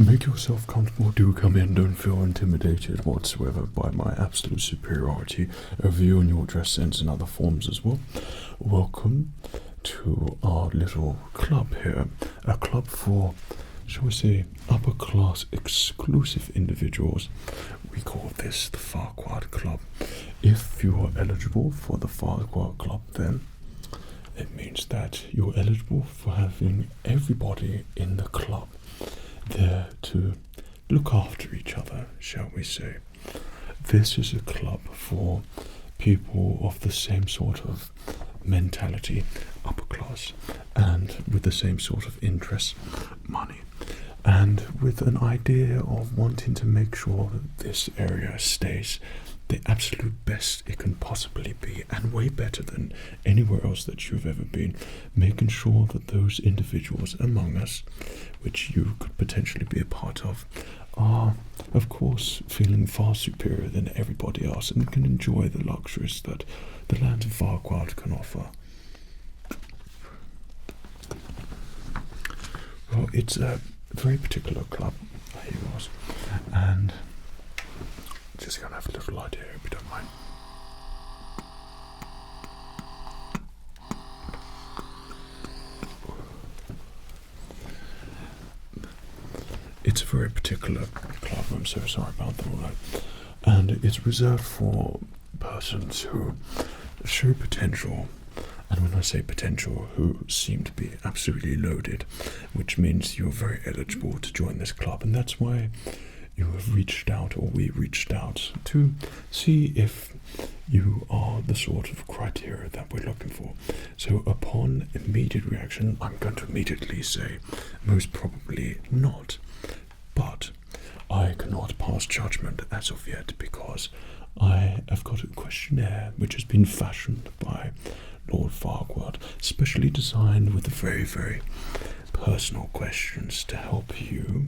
Make yourself comfortable. Do come in. Don't feel intimidated whatsoever by my absolute superiority over you and your dress sense and other forms as well. Welcome to our little club here. A club for, shall we say, upper class exclusive individuals. We call this the Farquaad Club. If you are eligible for the Farquaad Club, then it means that you're eligible for having everybody in the club there to look after each other, shall we say. This is a club for people of the same sort of mentality, upper class, and with the same sort of interests, money, and with an idea of wanting to make sure that this area stays the absolute best it can possibly be, and way better than anywhere else that you've ever been, making sure that those individuals among us, which you could potentially be a part of, are, of course, feeling far superior than everybody else and can enjoy the luxuries that the land of Farquaad can offer. Well, it's a very particular club, he was, and just gonna have a little idea if you don't mind. It's a very particular club, I'm so sorry about that, all right? And it's reserved for persons who show potential, and when I say potential, who seem to be absolutely loaded, which means you're very eligible to join this club, and that's why you have reached out, or we reached out, to see if you are the sort of criteria that we're looking for. So upon immediate reaction, I'm going to immediately say most probably not, but I cannot pass judgment as of yet because I have got a questionnaire which has been fashioned by Lord Farquaad, specially designed with very, very personal questions to help you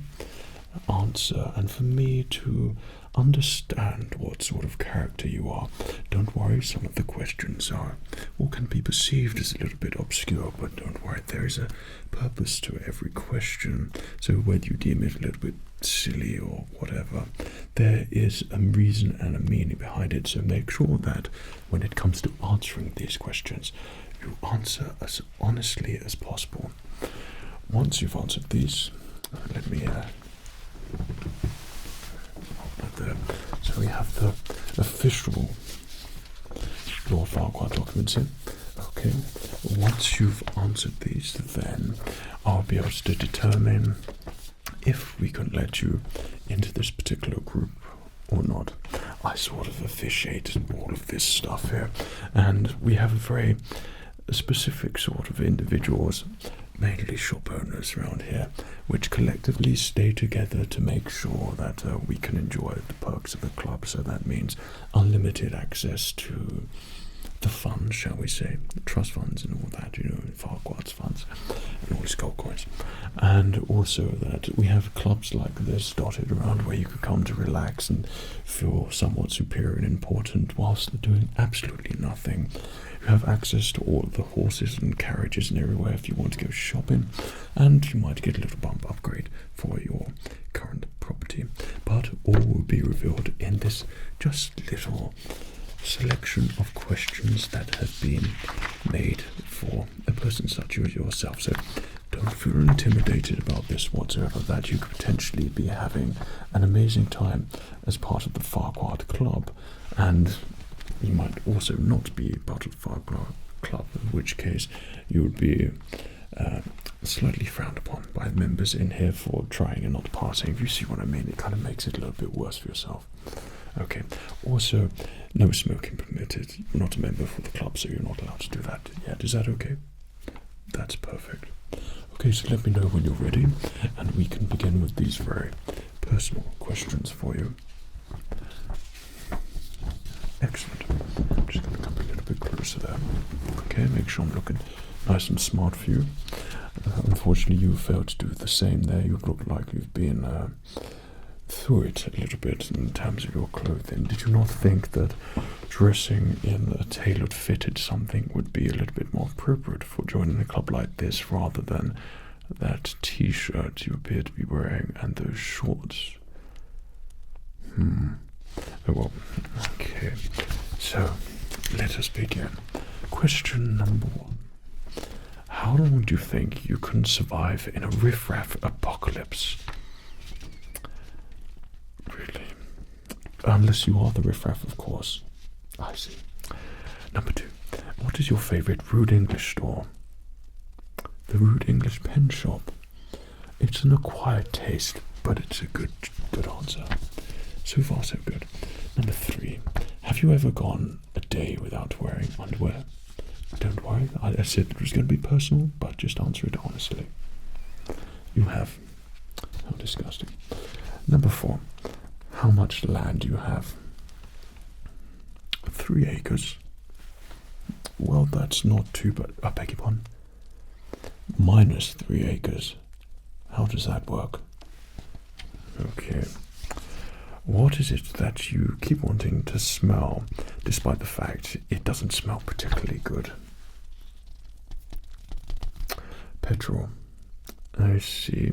answer and for me to understand what sort of character you are. Don't worry, some of the questions are or can be perceived as a little bit obscure, but don't worry, there is a purpose to every question. So whether you deem it a little bit silly or whatever, there is a reason and a meaning behind it. So make sure that when it comes to answering these questions, you answer as honestly as possible. Once you've answered these, let me there. So we have the official Lord Farquaad documents in. Okay, once you've answered these, then I'll be able to determine if we can let you into this particular group or not. I sort of officiate all of this stuff here, and we have a very specific sort of individuals, mainly shop owners around here, which collectively stay together to make sure that we can enjoy the perks of the club. So that means unlimited access to the funds, shall we say, the trust funds and all that, you know, Farquaad's funds and all his gold coins. And also that we have clubs like this dotted around where you could come to relax and feel somewhat superior and important whilst doing absolutely nothing. You have access to all of the horses and carriages and everywhere if you want to go shopping, and you might get a little bump upgrade for your current property. But all will be revealed in this just little selection of questions that have been made for a person such as yourself. So don't feel intimidated about this whatsoever, that you could potentially be having an amazing time as part of the Farquaad Club, and you might also not be part of the Farquaad Club, in which case you would be slightly frowned upon by the members in here for trying and not passing. If you see what I mean, it kind of makes it a little bit worse for yourself. Okay, also no smoking permitted. You're not a member for the club, so you're not allowed to do that yet. Is that okay? That's perfect. Okay, so let me know when you're ready and we can begin with these very personal questions for you. Excellent. I'm just going to come a little bit closer there. Okay, make sure I'm looking nice and smart for you. Unfortunately, you failed to do the same there. You look like you've been through it a little bit in terms of your clothing. Did you not think that dressing in a tailored fitted something would be a little bit more appropriate for joining a club like this rather than that t-shirt you appear to be wearing and those shorts. Oh, well, okay. So, let us begin. Question number 1. How long do you think you can survive in a riffraff apocalypse? Really? Unless you are the riffraff, of course. I see. Number 2. What is your favourite Rude English store? The Rude English Pen Shop. It's an acquired taste, but it's a good answer. So far, so good. Number 3. Have you ever gone a day without wearing underwear? Don't worry, I said it was going to be personal, but just answer it honestly. You have. How disgusting. Number 4. How much land do you have? 3 acres. Well, that's not too bad. I beg your pardon. Minus 3 acres. How does that work? Okay. What is it that you keep wanting to smell, despite the fact it doesn't smell particularly good? Petrol. I see.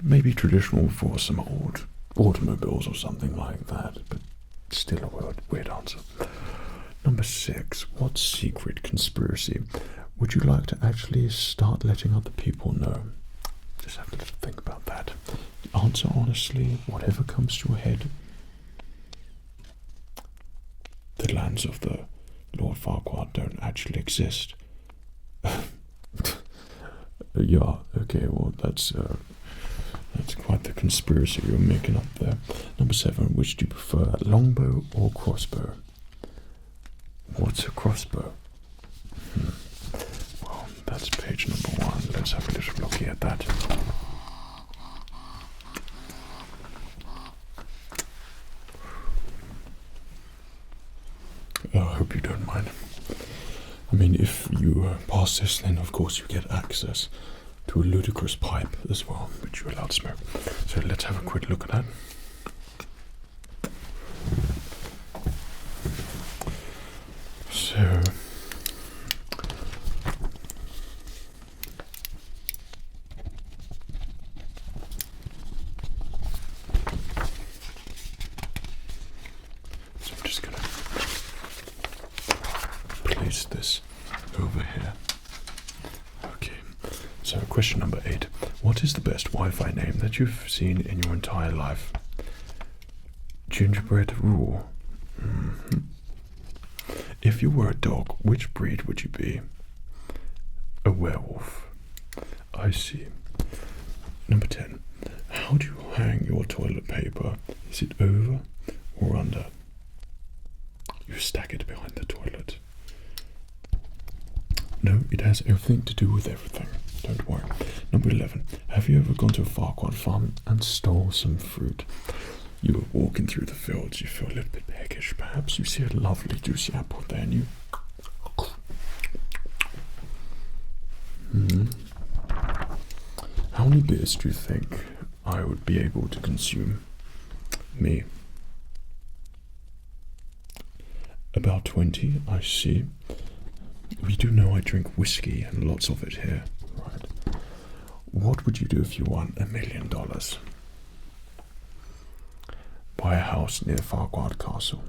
Maybe traditional for some old automobiles or something like that, but still a weird answer. Number 6. What secret conspiracy would you like to actually start letting other people know? Just have to think about that. Answer honestly, whatever comes to your head. The lands of the Lord Farquaad don't actually exist. Yeah, okay, well, that's quite the conspiracy you're making up there. Number 7, which do you prefer, longbow or crossbow? What's a crossbow? Well, that's page number 1. Let's have a little look at that. I hope you don't mind. I mean, if you pass this, then of course you get access to a ludicrous pipe as well, which you're allowed to smoke. So let's have a quick look at that. So, I'm just going to place this over here. Okay, so question number 8. What is the best Wi-Fi name that you've seen in your entire life? Gingerbread Rule. If you were a dog, which breed would you be? A werewolf. I see. Number 10. How do you hang your toilet paper? Is it over or under? You stack it behind the toilet. No, it has everything to do with everything. Don't worry. Number 11. Have you ever gone to a Farquaad farm and stole some fruit? You were walking through the fields, you feel a little bit peckish, perhaps you see a lovely juicy apple there and you... How many beers do you think I would be able to consume? Me. About 20, I see. We do know I drink whiskey and lots of it here. Right. What would you do if you won $1 million? Buy a house near Farquaad Castle.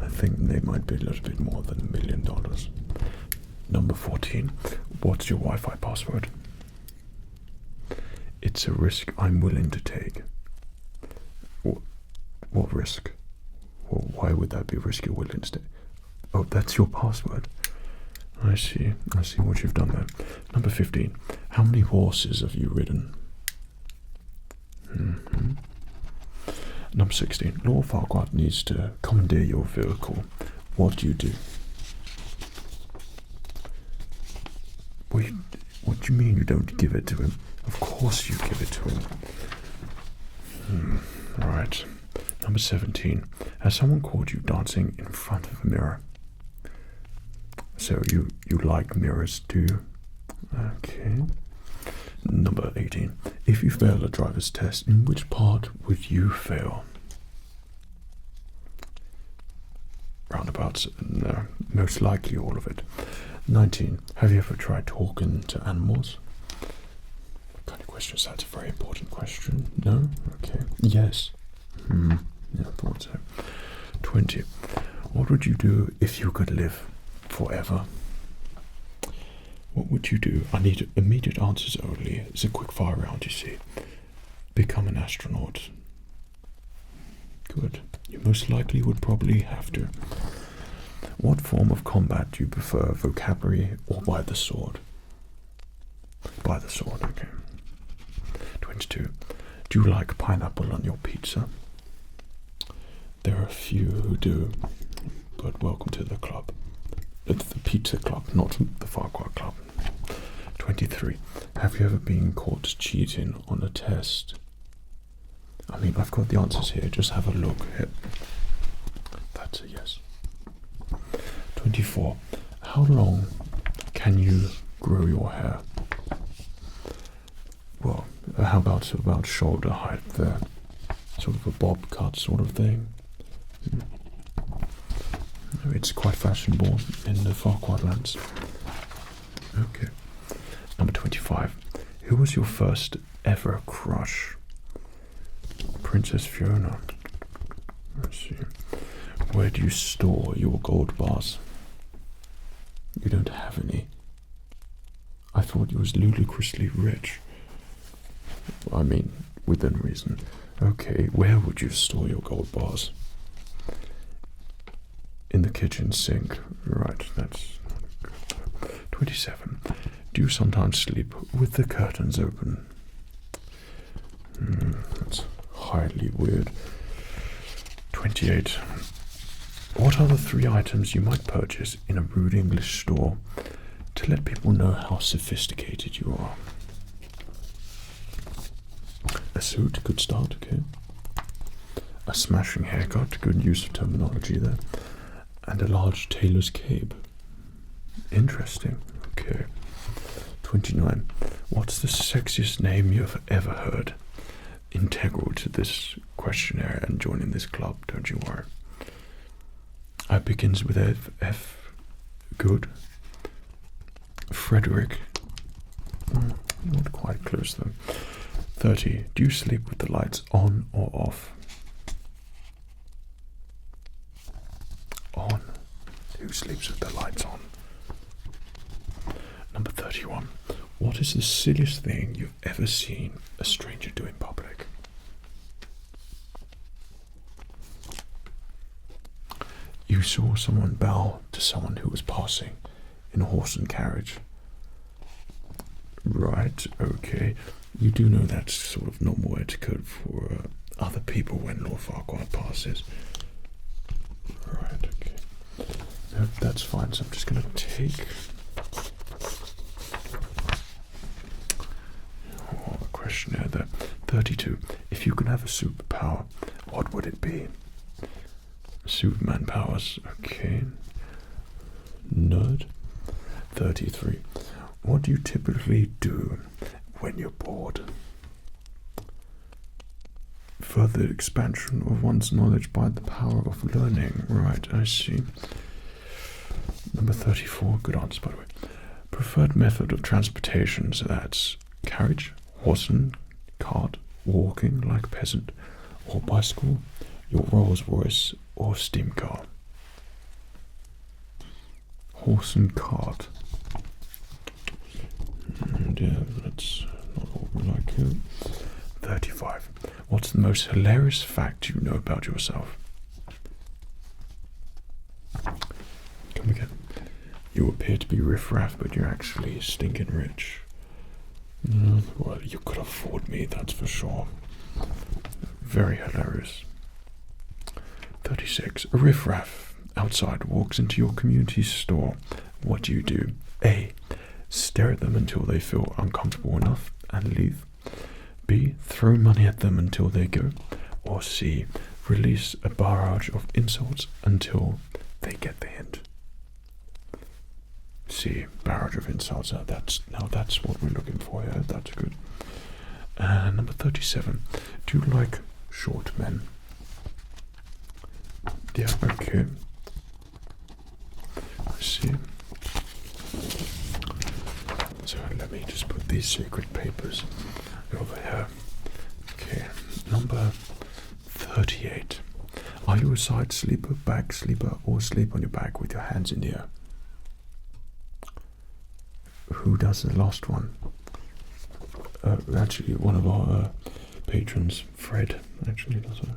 I think they might be a little bit more than $1 million. Number 14. What's your Wi-Fi password? It's a risk I'm willing to take. What risk? Well, why would that be a risk you're willing to take? Oh, that's your password. I see what you've done there. Number 15. How many horses have you ridden? Number 16. Lord Farquaad needs to commandeer your vehicle. What do you do? What do you mean you don't give it to him? Of course you give it to him. Right. Number 17. Has someone caught you dancing in front of a mirror? So you like mirrors, do you? Okay. Number 18. If you fail a driver's test, in which part would you fail? Roundabouts? No, most likely all of it. 19. Have you ever tried talking to animals? questions. That's a very important question. No? Okay. Yes. Yeah, I thought so. 20. What would you do if you could live forever? What would you do? I need immediate answers only. It's a quick fire round, you see. Become an astronaut. Good. You most likely would probably have to. What form of combat do you prefer, vocabulary or by the sword? By the sword, okay. 22. Do you like pineapple on your pizza? There are a few who do, but welcome to the club. The pizza club, not the Farquaad club. 23. Have you ever been caught cheating on a test? I mean, I've got the answers here. Just have a look. That's a yes. 24. How long can you grow your hair? Well, how about shoulder height there? Sort of a bob cut sort of thing. It's quite fashionable in the Farquaad lands. Okay. Number 25. Who was your first ever crush? Princess Fiona. Let's see. Where do you store your gold bars? You don't have any. I thought you was ludicrously rich. I mean, within reason. Okay, where would you store your gold bars? In the kitchen sink. Right, that's not good. 27. Do you sometimes sleep with the curtains open? That's highly weird. 28. What are the 3 items you might purchase in a rude English store to let people know how sophisticated you are? A suit, good start, okay. A smashing haircut, good use of terminology there. And a large tailor's cape. Interesting, okay. 29. What's the sexiest name you've ever heard? Integral to this questionnaire and joining this club, don't you worry. It begins with F. Good. Frederick. Not quite close though. 30. Do you sleep with the lights on or off? On. Who sleeps with the lights on? Number 31. What is the silliest thing you've ever seen a stranger do in public? You saw someone bow to someone who was passing in a horse and carriage. Right, okay. You do know that's sort of normal etiquette for other people when Lord Farquaad passes. Right, okay. No, that's fine, so I'm just going to take a questionnaire there. 32. If you could have a superpower, what would it be? Superman powers, okay. Nerd. 33. What do you typically do when you're bored? Further expansion of one's knowledge by the power of learning. Right, I see. Number 34, good answer by the way. Preferred method of transportation, so that's carriage, horse and cart, walking like a peasant, or bicycle, your Rolls Royce, or steam car. Horse and cart. Yeah, that's not what we like here. 35. What's the most hilarious fact you know about yourself? Come again. You appear to be riffraff, but you're actually stinking rich. Well, you could afford me, that's for sure. Very hilarious. 36. A riffraff outside walks into your community store. What do you do? A. Stare at them until they feel uncomfortable enough and leave. B. Throw money at them until they go. Or C. Release a barrage of insults until they get the hint. C. Barrage of insults. That's what we're looking for here. That's good. And number 37. Do you like short men? Yeah, okay. I see. So let me just put these secret papers over here. Okay, number 38. Are you a side sleeper, back sleeper, or sleep on your back with your hands in the air? Who does the last one? Actually, one of our patrons, Fred, actually does it.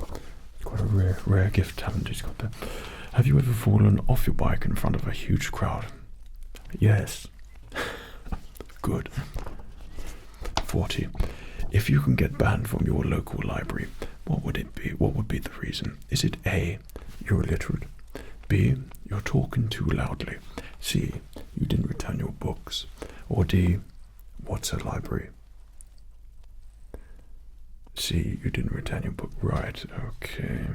It's quite a rare gift talent he's got there. Have you ever fallen off your bike in front of a huge crowd? Yes. Good. 40. If you can get banned from your local library, what would it be? What would be the reason? Is it A, you're illiterate, B, you're talking too loudly, C, you didn't return your books, or D, what's a library? C, you didn't return your book. Right, okay.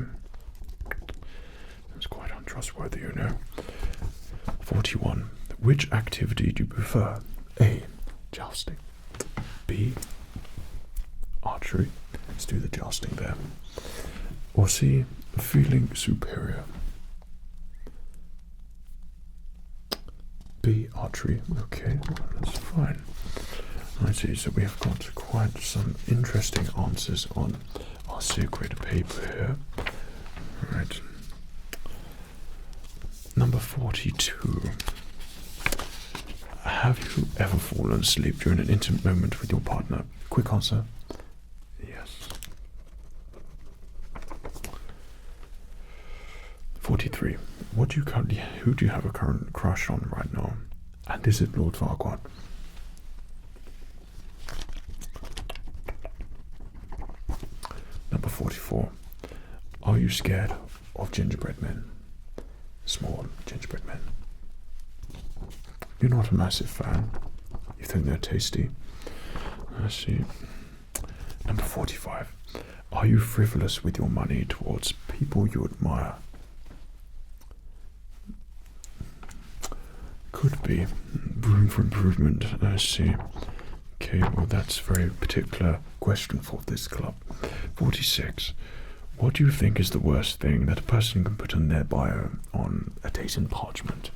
That's quite untrustworthy, you know. 41. Which activity do you prefer? A, jousting. B, archery. Let's do the jousting there. Or C, feeling superior. B, archery. Okay, that's fine. I see, so we have got quite some interesting answers on our secret paper here. Right. Number 42. Have you ever fallen asleep during an intimate moment with your partner? Quick answer. Yes. 43. Who do you have a current crush on right now? And is it Lord Farquaad? Number 44. Are you scared of gingerbread men? Small gingerbread men. You're not a massive fan. You think they're tasty. I see. Number 45. Are you frivolous with your money towards people you admire? Could be. Room for improvement. I see. Okay, well that's a very particular question for this club. 46. What do you think is the worst thing that a person can put on their bio on a date in parchment?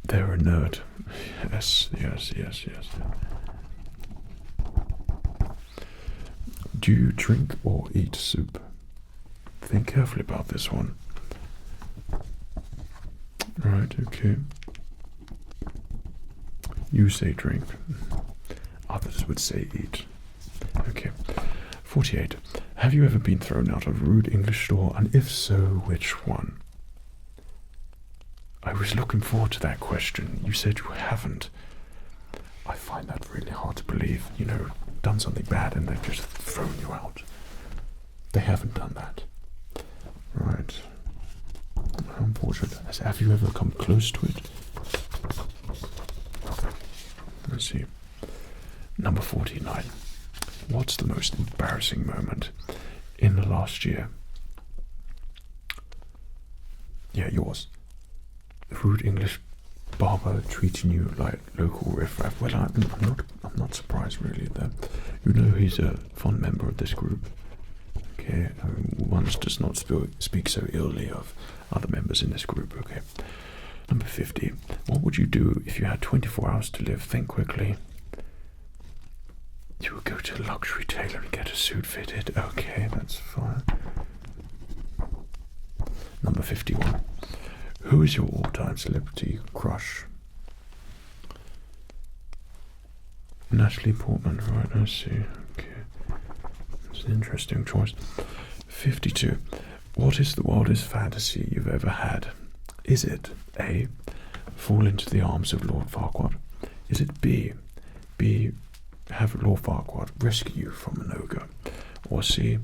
They're a nerd. Yes. Do you drink or eat soup? Think carefully about this one. Right, okay. You say drink. Others would say eat. Okay. 48. Have you ever been thrown out of a rude English store, and if so, which one? I was looking forward to that question. You said you haven't. I find that really hard to believe. You know, done something bad and they've just thrown you out. They haven't done that. Right. How unfortunate. Have you ever come close to it? Let's see. Number 49. What's the most embarrassing moment in the last year? Yeah, yours. The rude English barber treating you like local riffraff. Well, I'm not surprised really that you know he's a fond member of this group. Okay, one does not speak so illy of other members in this group. Okay. Number 50. What would you do if you had 24 hours to live? Think quickly. You would go to a luxury tailor and get a suit fitted. Okay, that's fine. Number 51. Who is your all-time celebrity crush? Natalie Portman, right, I see. Okay. That's an interesting choice. 52. What is the wildest fantasy you've ever had? Is it A, fall into the arms of Lord Farquaad? Is it B, have Lord Farquaad rescue you from an ogre? Or C,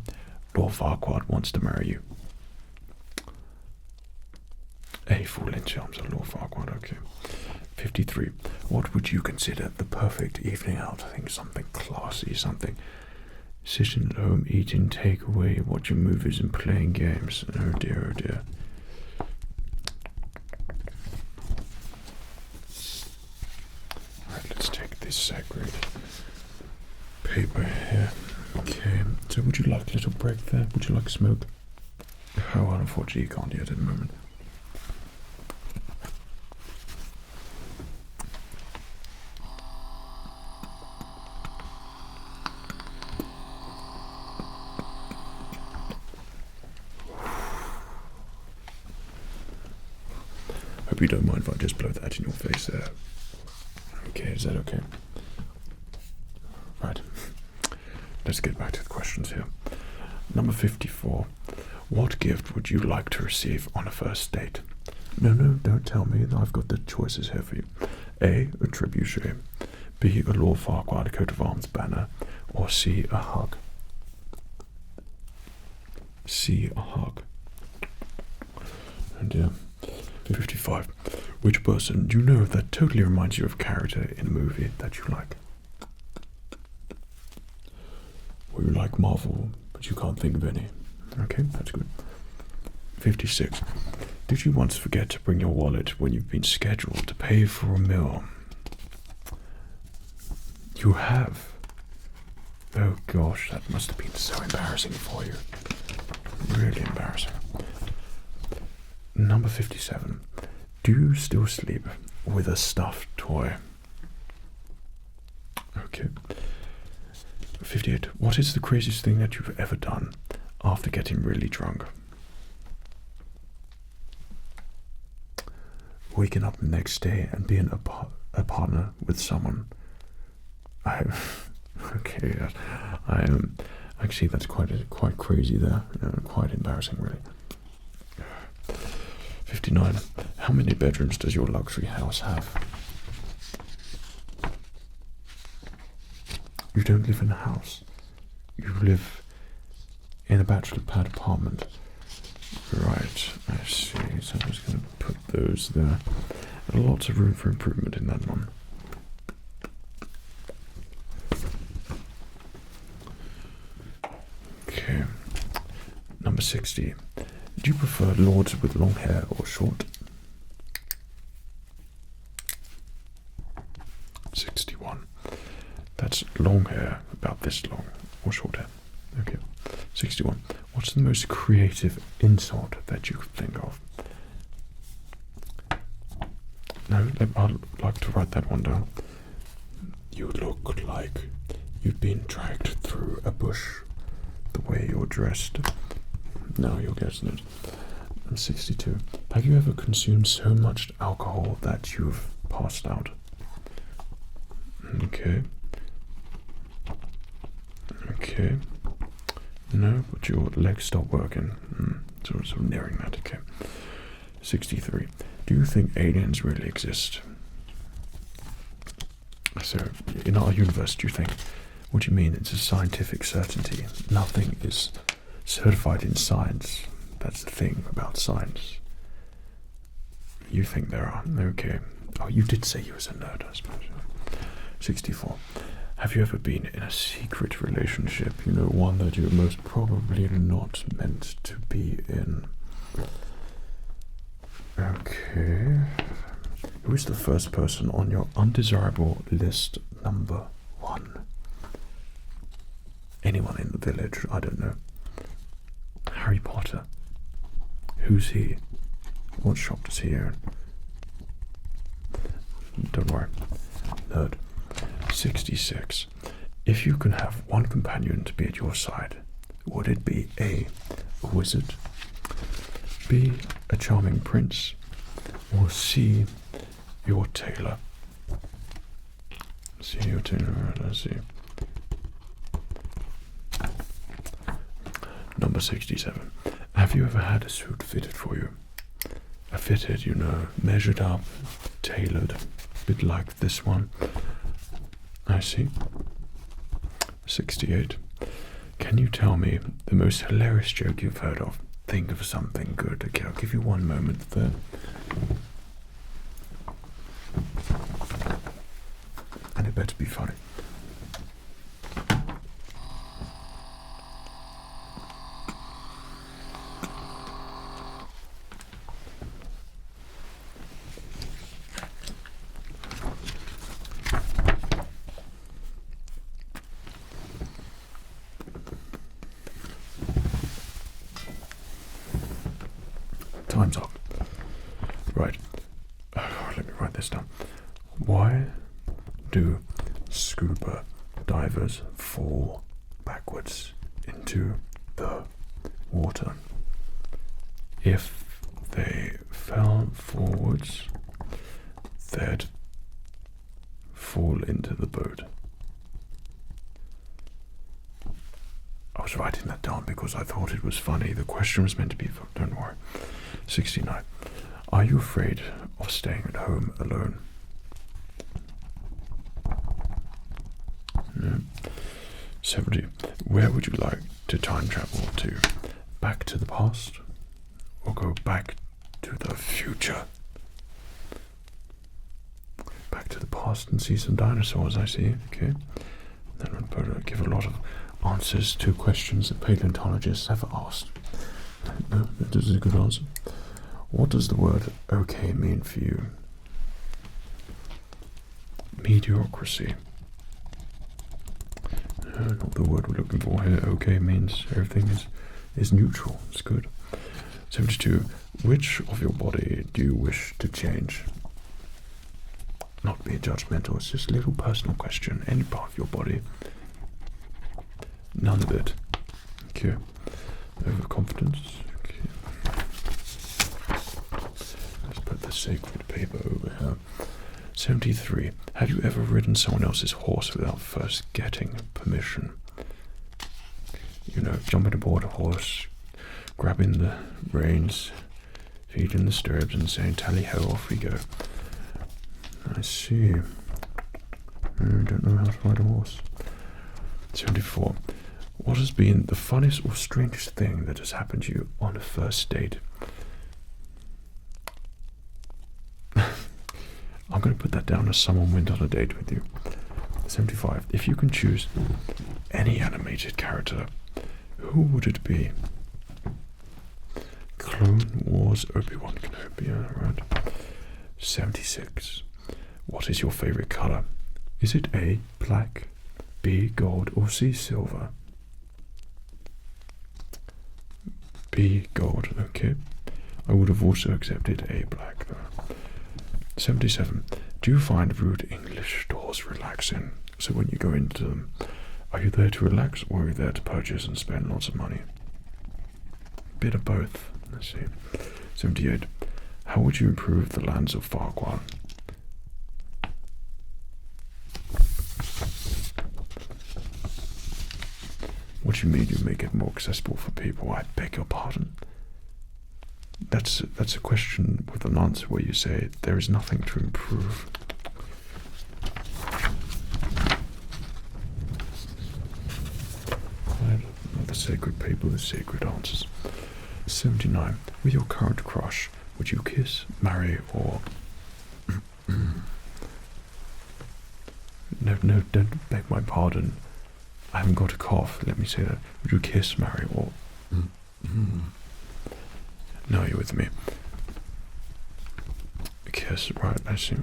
Lord Farquaad wants to marry you? A, fall into the arms of Lord Farquaad, okay. 53. What would you consider the perfect evening out? I think something classy, something sitting at home, eating takeaway, watching movies and playing games. Oh dear, oh dear. Right, let's take this sacred paper here. Okay, so would you like a little break there? Would you like smoke? Oh, well, unfortunately you can't yet at the moment. you don't mind if I just blow that in your face there. Okay, is that okay? Right. Let's get back to the questions here. Number 54. What gift would you like to receive on a first date? No, don't tell me. I've got the choices here for you. A trebuchet. B, a Lord Farquaad coat of arms banner. Or C, a hug. C, a hug. And 55. Which person do you know that totally reminds you of a character in a movie that you like? Or you like Marvel, but you can't think of any. Okay, that's good. 56. Did you once forget to bring your wallet when you've been scheduled to pay for a meal? You have. Oh gosh, that must have been so embarrassing for you. Really embarrassing. Number 57. Do you still sleep with a stuffed toy? Okay. 58. What is the craziest thing that you've ever done after getting really drunk? Waking up the next day and being a partner with someone. Okay, actually that's quite crazy there. Quite embarrassing, really. 59. How many bedrooms does your luxury house have? You don't live in a house. You live in a bachelor pad apartment. Right, I see. So I'm just going to put those there. Lots of room for improvement in that one. Okay. Number 60. Do you prefer lords with long hair or short? 61. That's long hair, about this long, or short hair. Okay. 61. What's the most creative insult that you could think of? No, I'd like to write that one down. You look like you've been dragged through a bush the way you're dressed. No, you're guessing it. I'm 62. Have you ever consumed so much alcohol that you've passed out? Okay. Okay. No, but your legs stop working. Sort of nearing that, okay. 63. Do you think aliens really exist? So, in our universe, do you think, what do you mean? It's a scientific certainty. Nothing is certified in science. That's the thing about science. You think there are? Okay. Oh, you did say you was a nerd, I suppose. 64. Have you ever been in a secret relationship? You know, one that you're most probably not meant to be in. Okay. Who is the first person on your undesirable list number 1? Anyone in the village? I don't know. Harry Potter. Who's he? What shop does he own? Don't worry. Nerd. 66. If you can have one companion to be at your side, would it be A, a wizard, B, a charming prince, or C, your tailor? C, your tailor, right, I see. Number 67. Have you ever had a suit fitted for you? A fitted, you know, measured up, tailored, a bit like this one. I see. 68. Can you tell me the most hilarious joke you've heard of? Think of something good. Okay, I'll give you one moment there. And it better be funny. Time's up. Right. Let me write this down. Why do scuba divers fall backwards into the water if they fell forwards, they'd fall into the boat. I was writing that down because I thought it was funny. The question was meant to be, don't worry. 69. Are you afraid of staying at home alone? No. 70. Where would you like to time travel to? Back to the past? Or go back to the future? Back to the past and see some dinosaurs, I see. Okay. Then I'll give a lot of answers to questions that paleontologists have asked. No, this is a good answer. What does the word okay mean for you? Mediocrity. Not the word we're looking for here. Okay means everything is neutral. It's good. 72. Which of your body do you wish to change? Not be judgmental. It's just a little personal question. Any part of your body. None of it. Okay. Overconfidence. Okay. Let's put the sacred paper over here. 73. Have you ever ridden someone else's horse without first getting permission? You know, jumping aboard a horse, grabbing the reins, feet in the stirrups, and saying, "Tally ho, off we go." I see. I don't know how to ride a horse. 74. What has been the funniest or strangest thing that has happened to you on a first date? I'm going to put that down as someone went on a date with you. 75. If you can choose any animated character, who would it be? Clone Wars Obi-Wan Kenobi, right? 76. What is your favorite color? Is it A, black, B, gold, or C, silver? B, gold, okay. I would have also accepted A, black, though. 77. Do you find rude English stores relaxing? So when you go into them, are you there to relax or are you there to purchase and spend lots of money? Bit of both. Let's see. 78. How would you improve the lands of Farquaad? What do you mean you make it more accessible for people? I beg your pardon. That's a question with an answer where you say there is nothing to improve. The sacred paper with sacred answers. 79. With your current crush, would you kiss, marry, or no, don't beg my pardon. I haven't got a cough. Let me say that. Would you kiss, marry, or No, you're with me. Kiss, right, I see.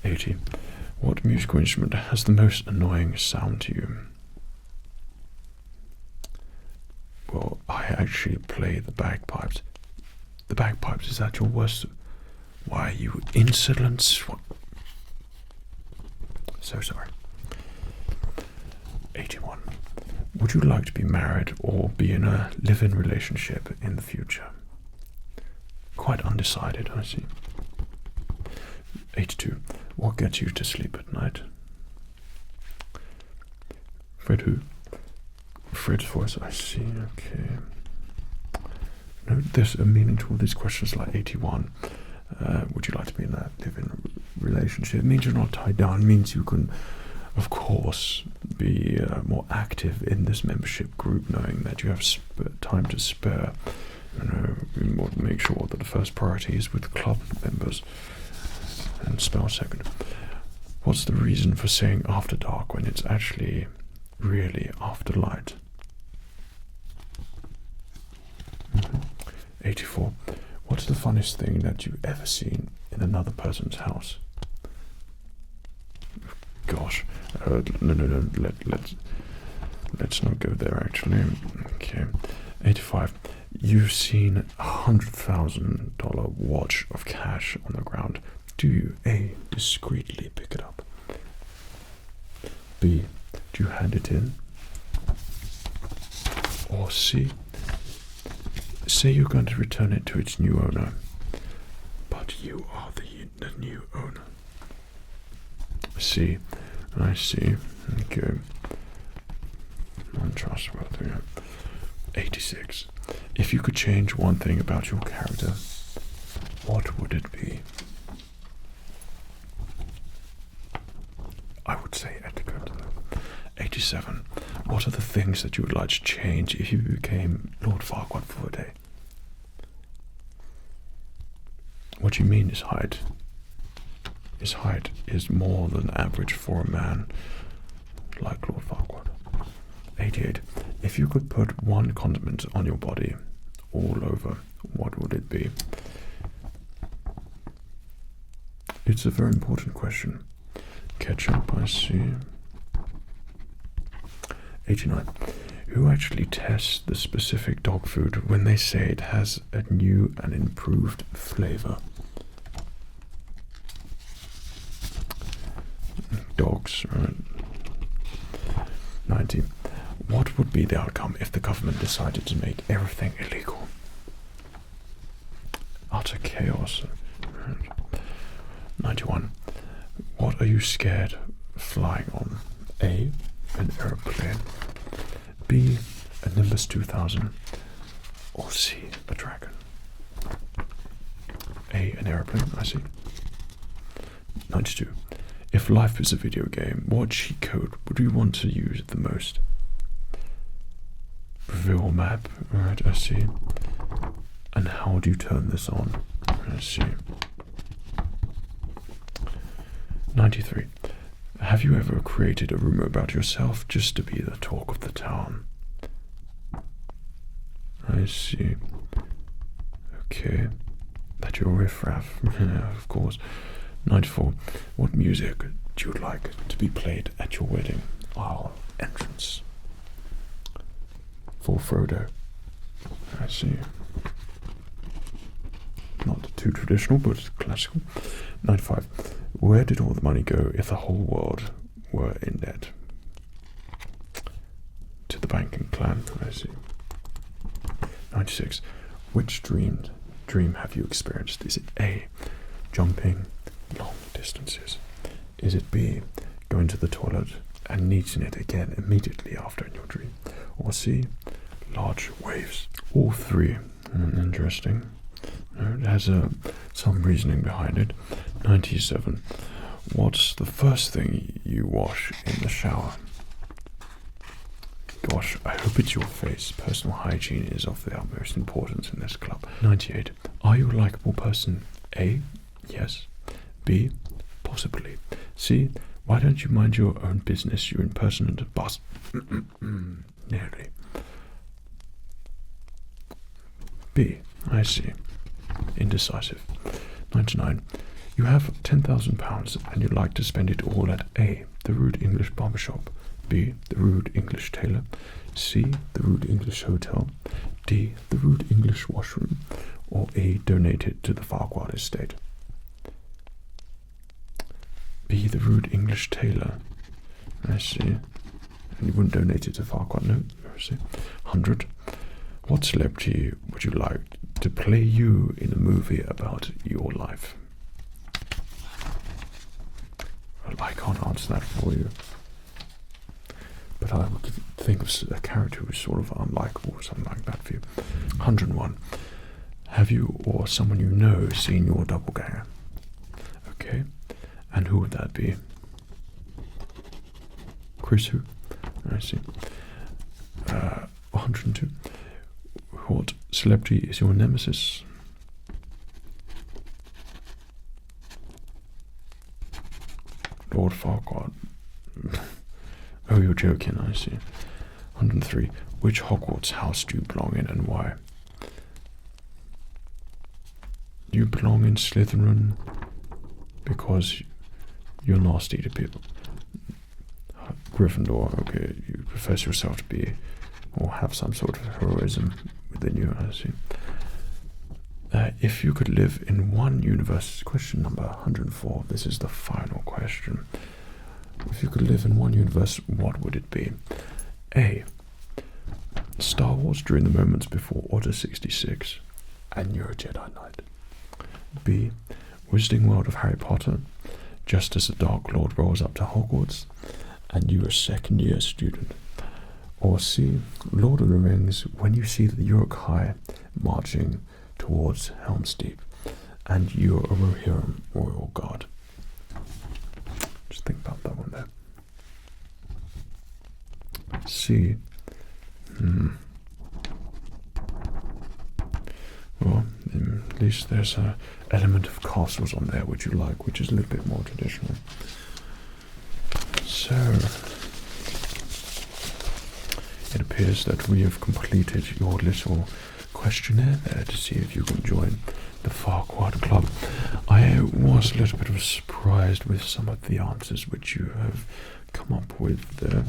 80. What musical instrument has the most annoying sound to you? Well, I actually play the bagpipes. The bagpipes, is that your worst? Why, you insolent So sorry. 81. Would you like to be married or be in a live-in relationship in the future? Quite undecided, I see. 82. What gets you to sleep at night? Fred who? FredsVoice, I see, okay. No, there's a meaning to all these questions like 81. Would you like to be in that live-in relationship? It means you're not tied down. It means you can, of course, be more active in this membership group, knowing that you have time to spare. You know, we want to make sure that the first priority is with club members and spell second. What's the reason for saying after dark when it's actually really after light? 84. What's the funniest thing that you've ever seen in another person's house? Gosh, no, let's not go there actually. Okay. 85. You've seen $100,000 watch of cash on the ground. Do you A, discreetly pick it up? B, do you hand it in? Or C, say you're going to return it to its new owner. you are the new owner. I see. Okay. Untrustworthy. 86. If you could change one thing about your character, what would it be? I would say etiquette. 87. What are the things that you would like to change if you became Lord Farquaad for a day? What you mean is height. His height is more than average for a man like Lord Farquaad. 88. If you could put one condiment on your body all over, what would it be? It's a very important question. Ketchup, I see. 89. Who actually tests the specific dog food when they say it has a new and improved flavor? Dogs, right? 90. What would be the outcome if the government decided to make everything illegal? Utter chaos. Right. 91. What are you scared of flying on? A, an aeroplane. B, a Nimbus 2000. Or C, a dragon. A, an aeroplane, I see. 92. If life is a video game, what cheat code would you want to use the most? Reveal map, alright, I see. And how do you turn this on? I see. 93. Have you ever created a rumor about yourself just to be the talk of the town? I see. Okay. That you're riffraff. Yeah, of course. 94. What music do you like to be played at your wedding aisle entrance? For Frodo. I see. Not too traditional, but classical. 95. Where did all the money go if the whole world were in debt? To the banking clan, I see. 96. Which dream have you experienced? Is it A, jumping long distances? Is it B, going to the toilet and needing it again immediately after in your dream? Or C, large waves? All three. Interesting. It has some reasoning behind it. 97. What's the first thing you wash in the shower? Gosh, I hope it's your face. Personal hygiene is of the utmost importance in this club. 98. Are you a likable person? A, yes. B, possibly. C, why don't you mind your own business, you impertinent boss? Nearly. B, I see. Indecisive. 99. You have £10,000 and you'd like to spend it all at A, the rude English barbershop. B, the rude English tailor. C, the rude English hotel. D, the rude English washroom. Or A, donate it to the Farquaad estate. B, the rude English tailor. I see. And you wouldn't donate it to Farquaad, no? I see. 100. What celebrity would you like to play you in a movie about your life? Well, I can't answer that for you. But I would think of a character who's sort of unlikable or something like that for you. 101. Have you or someone you know seen your doppelganger? Okay. And who would that be? Chris who? I see. 102. What celebrity is your nemesis? Lord Farquaad. Oh, you're joking, I see. 103. Which Hogwarts house do you belong in and why? Do you belong in Slytherin because you're nasty to people? Gryffindor, okay. You profess yourself to be, or have some sort of heroism within you, I see. If you could live in one universe, question number 104, this is the final question. If you could live in one universe, what would it be? A, Star Wars during the moments before Order 66, and you're a Jedi Knight. B, Wizarding World of Harry Potter, just as the Dark Lord rolls up to Hogwarts, and you're a second-year student. Or C, Lord of the Rings, when you see the York High marching towards Helm's Deep, and you're a Rohirrim Royal Guard. Just think about that one there. C. Well, at least there's an element of castles on there which you like, which is a little bit more traditional. So, it appears that we have completed your little questionnaire there to see if you can join the Farquaad Club. I was a little bit surprised with some of the answers which you have come up with there,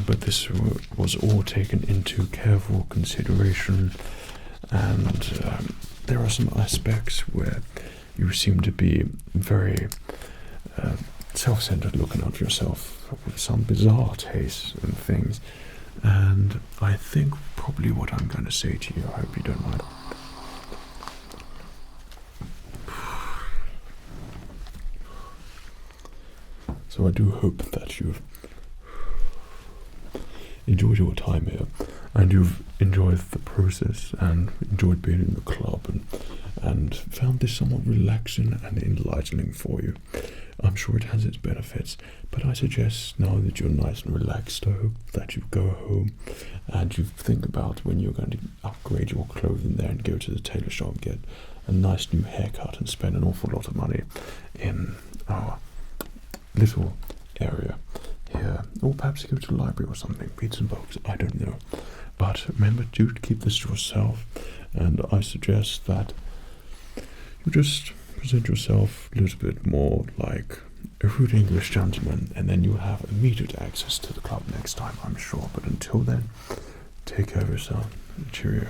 but this was all taken into careful consideration, and there are some aspects where you seem to be very self-centered, looking out for yourself, with some bizarre tastes and things. And I think probably what I'm going to say to you, I hope you don't mind. So I do hope that you've enjoyed your time here, and you've enjoyed the process, and enjoyed being in the club, and found this somewhat relaxing and enlightening for you. I'm sure it has its benefits, but I suggest now that you're nice and relaxed, I hope that you go home and you think about when you're going to upgrade your clothing there and go to the tailor shop and get a nice new haircut and spend an awful lot of money in our little area here, or perhaps go to the library or something, read some books, I don't know. But remember to keep this to yourself, and I suggest that you just present yourself a little bit more like a rude English gentleman, and then you'll have immediate access to the club next time, I'm sure. But until then, take care of yourself. Cheerio.